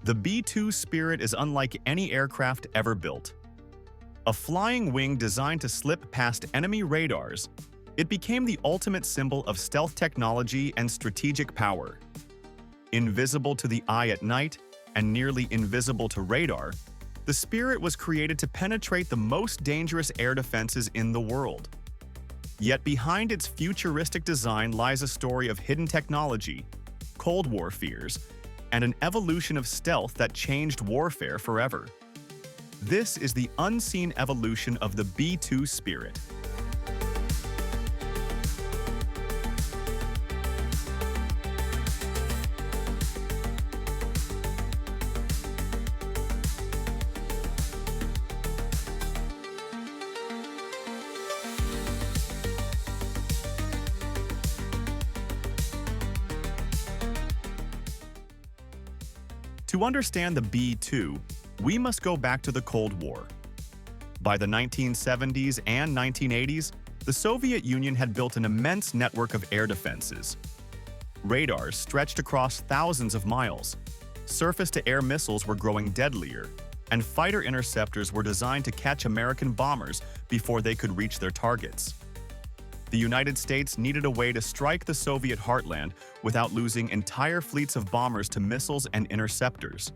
The B-2 Spirit is unlike any aircraft ever built. A flying wing designed to slip past enemy radars, it became the ultimate symbol of stealth technology and strategic power. Invisible to the eye at night and nearly invisible to radar, the Spirit was created to penetrate the most dangerous air defenses in the world. Yet behind its futuristic design lies a story of hidden technology, Cold War fears, and an evolution of stealth that changed warfare forever. This is the unseen evolution of the B-2 Spirit. To understand the B-2, we must go back to the Cold War. By the 1970s and 1980s, the Soviet Union had built an immense network of air defenses. Radars stretched across thousands of miles, surface-to-air missiles were growing deadlier, and fighter interceptors were designed to catch American bombers before they could reach their targets. The United States needed a way to strike the Soviet heartland without losing entire fleets of bombers to missiles and interceptors.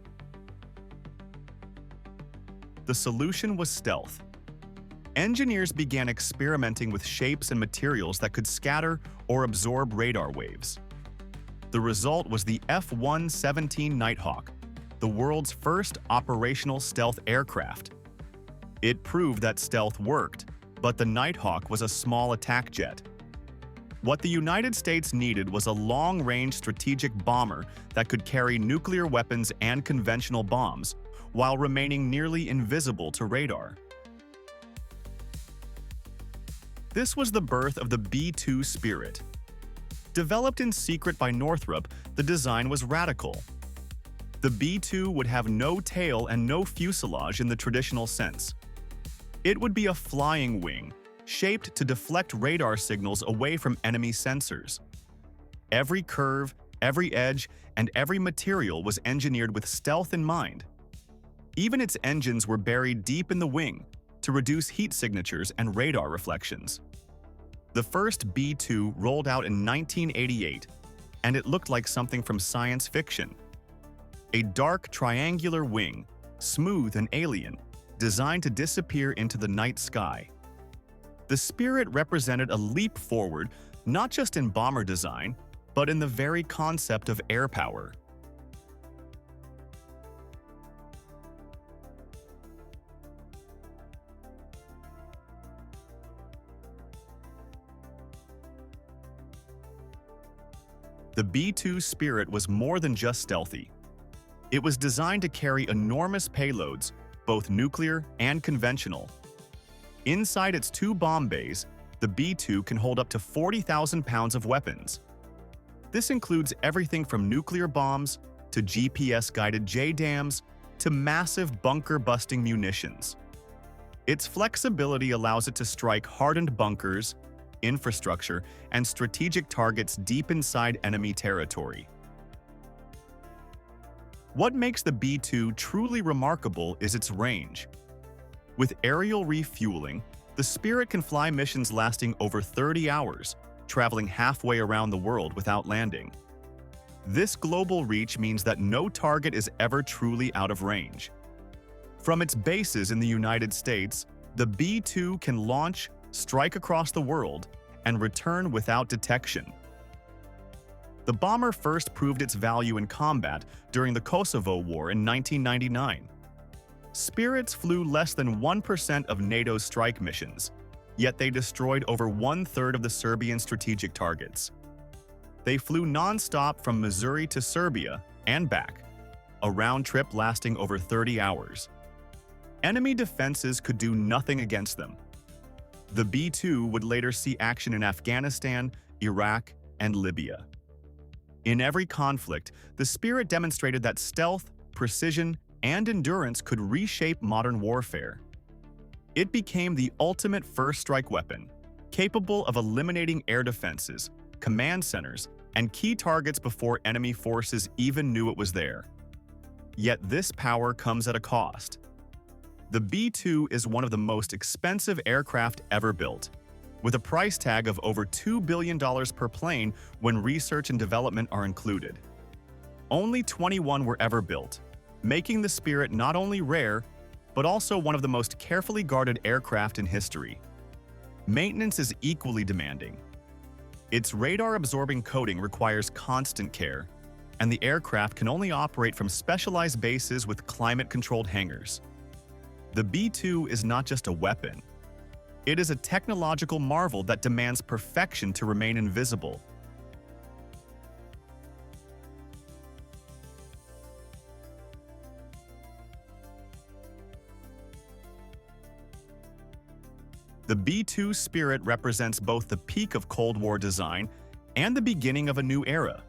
The solution was stealth. Engineers began experimenting with shapes and materials that could scatter or absorb radar waves. The result was the F-117 Nighthawk, the world's first operational stealth aircraft. It proved that stealth worked, but the Nighthawk was a small attack jet. What the United States needed was a long-range strategic bomber that could carry nuclear weapons and conventional bombs, while remaining nearly invisible to radar. This was the birth of the B-2 Spirit. Developed in secret by Northrop, the design was radical. The B-2 would have no tail and no fuselage in the traditional sense. It would be a flying wing, shaped to deflect radar signals away from enemy sensors. Every curve, every edge, and every material was engineered with stealth in mind. Even its engines were buried deep in the wing to reduce heat signatures and radar reflections. The first B-2 rolled out in 1988, and it looked like something from science fiction. A dark, triangular wing, smooth and alien, designed to disappear into the night sky. The Spirit represented a leap forward not just in bomber design, but in the very concept of air power. The B-2 Spirit was more than just stealthy. It was designed to carry enormous payloads, both nuclear and conventional. Inside its two bomb bays, the B-2 can hold up to 40,000 pounds of weapons. This includes everything from nuclear bombs to GPS-guided JDAMs to massive bunker-busting munitions. Its flexibility allows it to strike hardened bunkers, infrastructure, and strategic targets deep inside enemy territory. What makes the B-2 truly remarkable is its range. With aerial refueling, the Spirit can fly missions lasting over 30 hours, traveling halfway around the world without landing. This global reach means that no target is ever truly out of range. From its bases in the United States, the B-2 can launch, strike across the world, and return without detection. The bomber first proved its value in combat during the Kosovo War in 1999. Spirits flew less than 1% of NATO's strike missions, yet they destroyed over one-third of the Serbian strategic targets. They flew non-stop from Missouri to Serbia and back, a round trip lasting over 30 hours. Enemy defenses could do nothing against them. The B-2 would later see action in Afghanistan, Iraq, and Libya. In every conflict, the Spirit demonstrated that stealth, precision, and endurance could reshape modern warfare. It became the ultimate first-strike weapon, capable of eliminating air defenses, command centers, and key targets before enemy forces even knew it was there. Yet this power comes at a cost. The B-2 is one of the most expensive aircraft ever built, with a price tag of over $2 billion per plane when research and development are included. Only 21 were ever built, making the Spirit not only rare, but also one of the most carefully guarded aircraft in history. Maintenance is equally demanding. Its radar-absorbing coating requires constant care, and the aircraft can only operate from specialized bases with climate-controlled hangars. The B-2 is not just a weapon. It is a technological marvel that demands perfection to remain invisible. The B-2 Spirit represents both the peak of Cold War design and the beginning of a new era.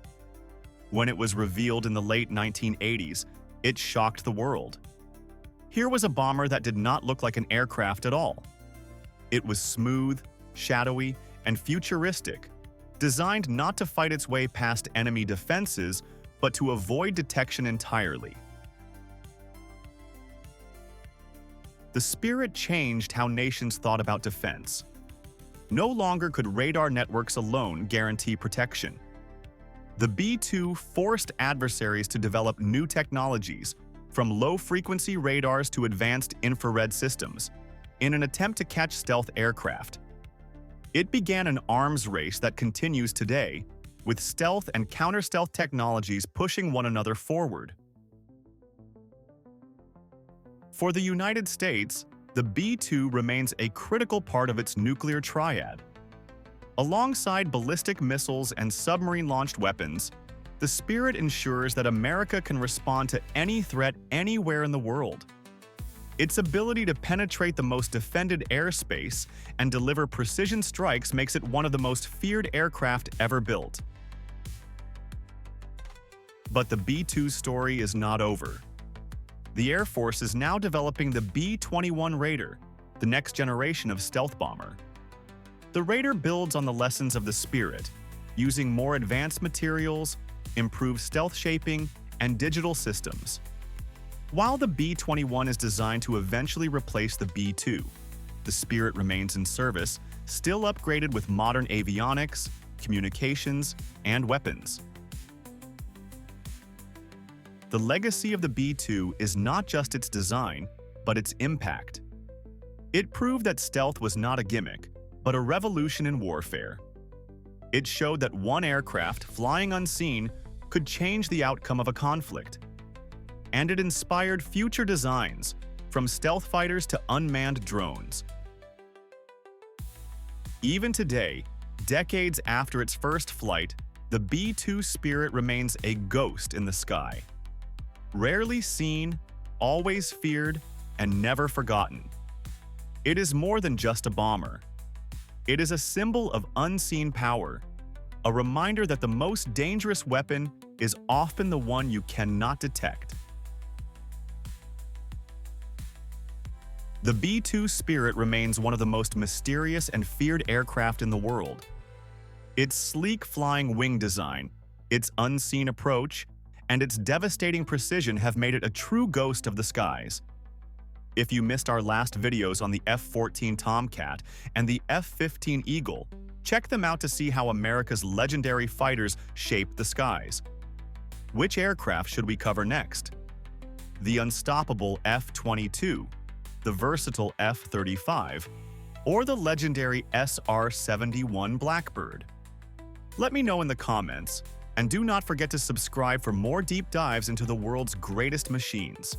When it was revealed in the late 1980s, it shocked the world. Here was a bomber that did not look like an aircraft at all. It was smooth, shadowy, and futuristic, designed not to fight its way past enemy defenses, but to avoid detection entirely. The Spirit changed how nations thought about defense. No longer could radar networks alone guarantee protection. The B-2 forced adversaries to develop new technologies, from low-frequency radars to advanced infrared systems, in an attempt to catch stealth aircraft. It began an arms race that continues today, with stealth and counter-stealth technologies pushing one another forward. For the United States, the B-2 remains a critical part of its nuclear triad. Alongside ballistic missiles and submarine-launched weapons, the Spirit ensures that America can respond to any threat anywhere in the world. Its ability to penetrate the most defended airspace and deliver precision strikes makes it one of the most feared aircraft ever built. But the B-2 story is not over. The Air Force is now developing the B-21 Raider, the next generation of stealth bomber. The Raider builds on the lessons of the Spirit, using more advanced materials, improved stealth shaping, and digital systems. While the B-21 is designed to eventually replace the B-2, the Spirit remains in service, still upgraded with modern avionics, communications, and weapons. The legacy of the B-2 is not just its design, but its impact. It proved that stealth was not a gimmick, but a revolution in warfare. It showed that one aircraft, flying unseen, could change the outcome of a conflict. And it inspired future designs, from stealth fighters to unmanned drones. Even today, decades after its first flight, the B-2 Spirit remains a ghost in the sky. Rarely seen, always feared, and never forgotten. It is more than just a bomber. It is a symbol of unseen power, a reminder that the most dangerous weapon is often the one you cannot detect. The B-2 Spirit remains one of the most mysterious and feared aircraft in the world. Its sleek flying wing design, its unseen approach, and its devastating precision have made it a true ghost of the skies. If you missed our last videos on the F-14 Tomcat and the F-15 Eagle, check them out to see how America's legendary fighters shaped the skies. Which aircraft should we cover next? The unstoppable F-22, the versatile F-35, or the legendary SR-71 Blackbird? Let me know in the comments, and do not forget to subscribe for more deep dives into the world's greatest machines.